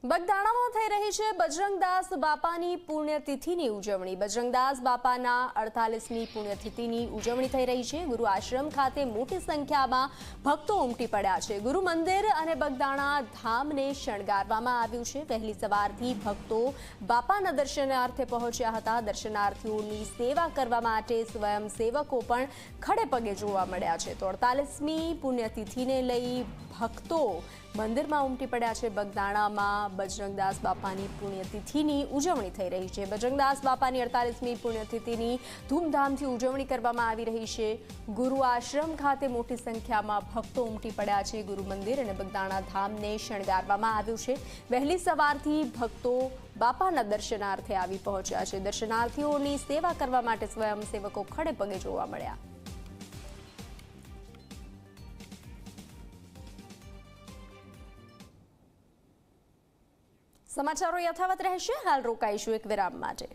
બગદાણામાં થઈ રહી છે બજરંગદાસ બાપાની પુણ્યતિથિની ઉજવણી। બજરંગદાસ બાપાના 48મી પુણ્યતિથિની ઉજવણી થઈ રહી છે। ગુરુ આશ્રમ ખાતે મોટી સંખ્યામાં ભક્તો ઉમટી પડ્યા છે। ગુરુ મંદિર અને બગદાણા ધામને શણગારવામાં આવ્યું છે। વહેલી સવારથી ભક્તો બાપાના દર્શનાર્થે પહોંચ્યા હતા। દર્શનાર્થીઓની સેવા કરવા માટે સ્વયંસેવકો પણ ખડે પગે જોવા મળ્યા છે। તો 48મી પુણ્યતિથિને લઈ ભક્તો મંદિરમાં ઉમટી પડ્યા છે। બગદાણામાં બજરંગદાસ બાપાની પુણ્યતિથિની ઉજવણી થઈ રહી છે। બજરંગદાસ બાપાની 48મી પુણ્યતિથિની ધૂમધામથી ઉજવણી કરવામાં આવી રહી છે। ગુરુ આશ્રમ ખાતે મોટી સંખ્યામાં ભક્તો ઉમટી પડ્યા છે। ગુરુ મંદિર અને બગદાણા ધામને શણગારવામાં આવ્યું છે। વહેલી સવારથી ભક્તો બાપાના દર્શનાર્થે આવી પહોંચ્યા છે। દર્શનાર્થીઓની સેવા કરવા માટે સ્વયંસેવકો ખડે પગે જોવા મળ્યા। સમાચારો યથાવત રહેશે। હાલ રોકાઈશું એક વિરામ માટે।